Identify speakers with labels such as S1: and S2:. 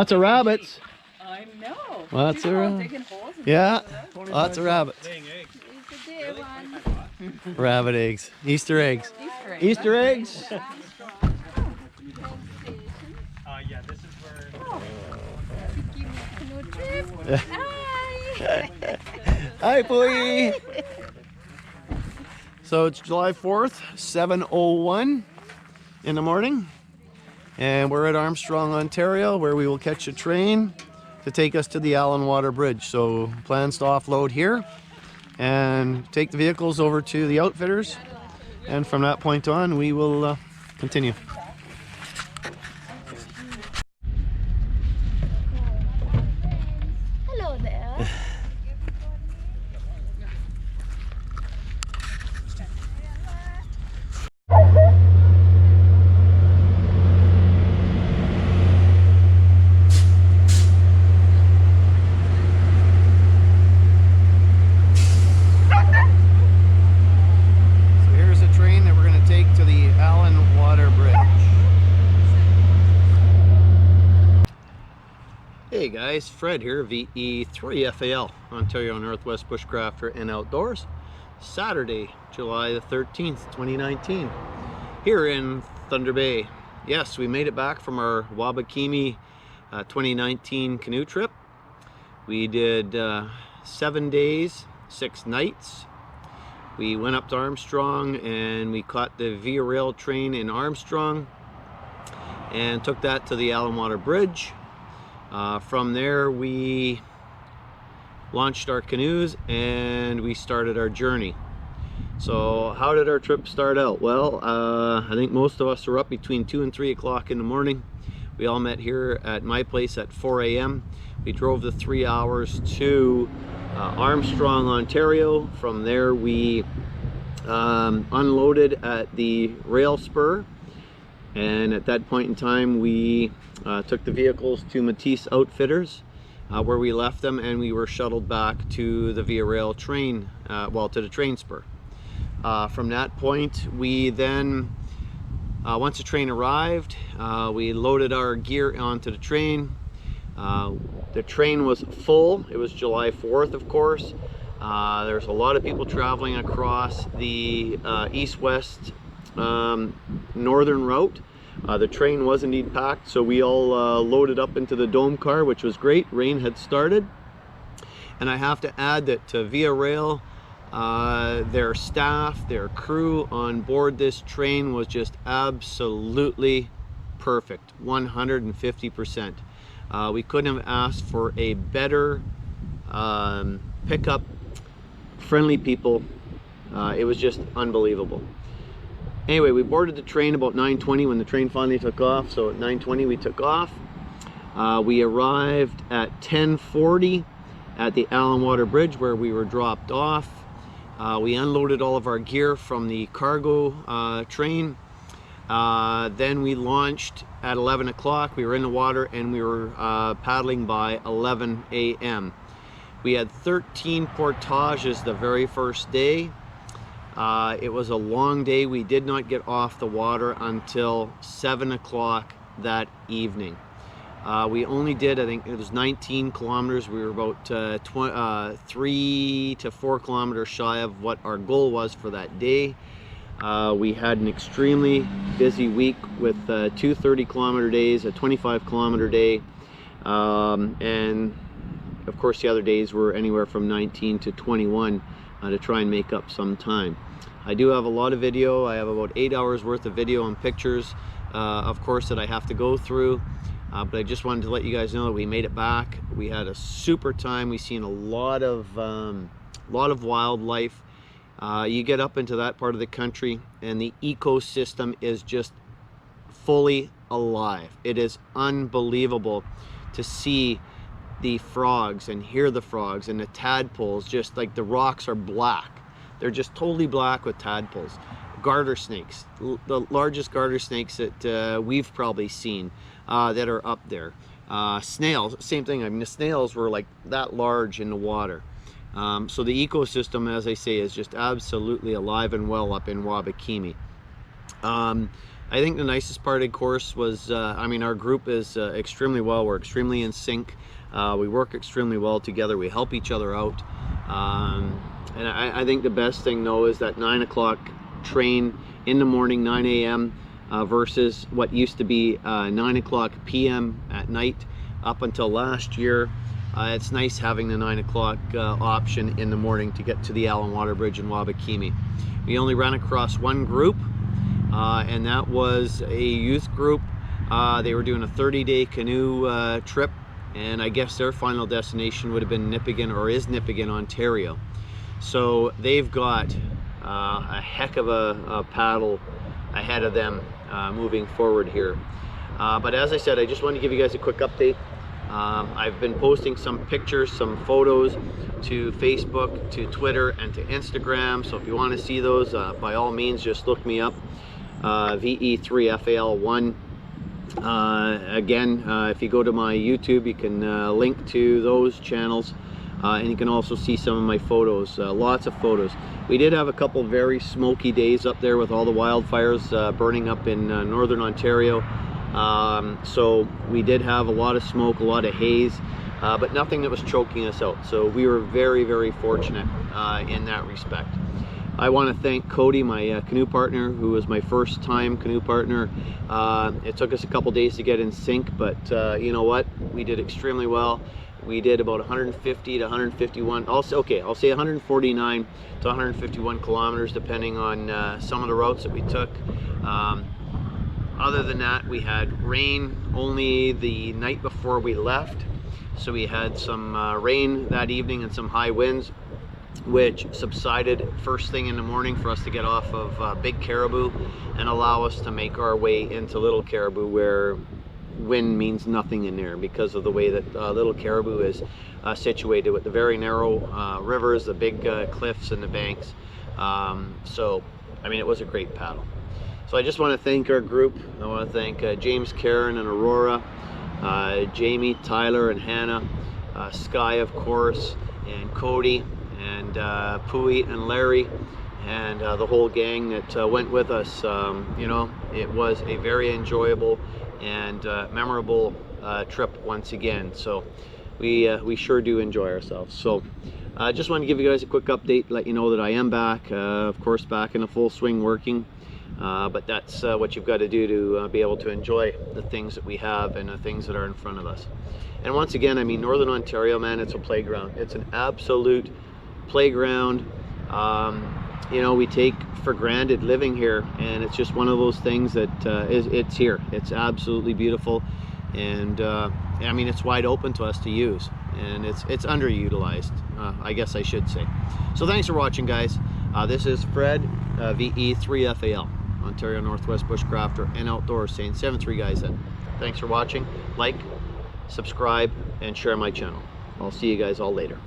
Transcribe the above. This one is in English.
S1: Lots of rabbits.
S2: I know.
S1: Lots of rabbits.
S2: Digging holes and
S1: Yeah,
S2: stuff.
S1: lots of rabbits.
S3: Laying eggs.
S2: It's a day one.
S1: Rabbit eggs. Easter eggs.
S2: Easter egg.
S1: Easter eggs.
S3: Yeah, this is where.
S1: Hi, boy. So it's July 4th, 7:01 in the morning. And we're at Armstrong, Ontario, where we will catch a train to take us to the Allan Water Bridge. So plans to offload here and take the vehicles over to the outfitters. And from that point on, we will continue.
S4: Hello there.
S1: Hey guys, Fred here, VE3FAL, Ontario Northwest Bushcrafter and Outdoors. Saturday, July the 13th, 2019, here in Thunder Bay. Yes, we made it back from our Wabakimi 2019 canoe trip. We did 7 days, 6 nights. We went up to Armstrong and we caught the Via Rail train in Armstrong and took that to the Allan Water Bridge. From there we launched our canoes and we started our journey. So how did our trip start out? Well, I think most of us were up between 2 and 3 o'clock in the morning. We all met here at my place at 4 a.m. We drove the 3 hours to Armstrong, Ontario. From there we unloaded at the rail spur, and at that point in time we took the vehicles to Matisse Outfitters, where we left them, and we were shuttled back to the Via Rail train, to the train spur. From that point, we then, once the train arrived, we loaded our gear onto the train. The train was full. It was July 4th, of course. There's a lot of people traveling across the east-west northern route. The train was indeed packed, so we all loaded up into the dome car, which was great. Rain had started. And I have to add that Via Rail, their staff, their crew on board this train was just absolutely perfect, 150%. We couldn't have asked for a better pickup, friendly people. It was just unbelievable. Anyway, we boarded the train about 9:20 when the train finally took off. So at 9:20 we took off. We arrived at 10:40 at the Allan Water Bridge, where we were dropped off. We unloaded all of our gear from the cargo train. Then we launched at 11 o'clock. We were in the water and we were paddling by 11 a.m. We had 13 portages the very first day. It was a long day. We did not get off the water until 7 o'clock that evening. We only did, I think it was 19 kilometers. We were about 3 to 4 kilometers shy of what our goal was for that day. We had an extremely busy week with 2 30-kilometer days, a 25-kilometer day, and of course the other days were anywhere from 19 to 21 to try and make up some time. I do have a lot of video. I have about 8 hours worth of video and pictures, of course, that I have to go through. But I just wanted to let you guys know that we made it back. We had a super time. We've seen a lot of wildlife. You get up into that part of the country and the ecosystem is just fully alive. It is unbelievable to see the frogs and hear the frogs and the tadpoles. Just like the rocks are black. They're just totally black with tadpoles. Garter snakes, the largest garter snakes that we've probably seen that are up there. Snails, same thing. I mean, the snails were like that large in the water. So the ecosystem, as I say, is just absolutely alive and well up in Wabakimi. I think the nicest part of the course was, I mean, our group is extremely well. We're extremely in sync. We work extremely well together. We help each other out. And I think the best thing though is that 9 o'clock train in the morning, 9 a.m. Versus what used to be 9 o'clock p.m. at night up until last year. It's nice having the 9 o'clock option in the morning to get to the Allen Water Bridge in Wabakimi. We only ran across one group, and that was a youth group. They were doing a 30-day canoe trip, and I guess their final destination would have been Nipigon, or is Nipigon, Ontario. So they've got a heck of a paddle ahead of them moving forward here. But as I said, I just wanted to give you guys a quick update. I've been posting some pictures, some photos to Facebook, to Twitter, and to Instagram. So if you want to see those, by all means, just look me up, VE3FAL1. Again, if you go to my YouTube, you can link to those channels, and you can also see some of my photos, lots of photos. We did have a couple very smoky days up there with all the wildfires burning up in northern Ontario. So we did have a lot of smoke, a lot of haze, but nothing that was choking us out. So we were very, very fortunate in that respect. I want to thank Cody, my canoe partner, who was my first time canoe partner. It took us a couple days to get in sync, but you know what? We did extremely well. We did about 150 to 151, I'll say 149 to 151 kilometers, depending on some of the routes that we took. Other than that, we had rain only the night before we left. So we had some rain that evening and some high winds, which subsided first thing in the morning for us to get off of Big Caribou and allow us to make our way into Little Caribou, where wind means nothing in there because of the way that Little Caribou is situated with the very narrow rivers, the big cliffs and the banks. So, I mean, it was a great paddle. So I just want to thank our group. I want to thank James, Karen, and Aurora, Jamie, Tyler, and Hannah, Sky, of course, and Cody, and Pui and Larry, and the whole gang that went with us. You know, it was a very enjoyable and memorable trip once again. So we sure do enjoy ourselves. So I just want to give you guys a quick update, let you know that I am back, of course, back in a full swing working. But that's what you've got to do to be able to enjoy the things that we have and the things that are in front of us. And once again, I mean, Northern Ontario, man, it's a playground. It's an absolute playground. You know, we take for granted living here, and it's just one of those things that it's here. It's absolutely beautiful, and I mean, it's wide open to us to use, and it's underutilized, I guess I should say. So thanks for watching, guys. This is Fred VE3FAL, Ontario Northwest Bushcrafter and Outdoors, saying 7-3 guys in. Thanks for watching. Like, subscribe, and share my channel. I'll see you guys all later.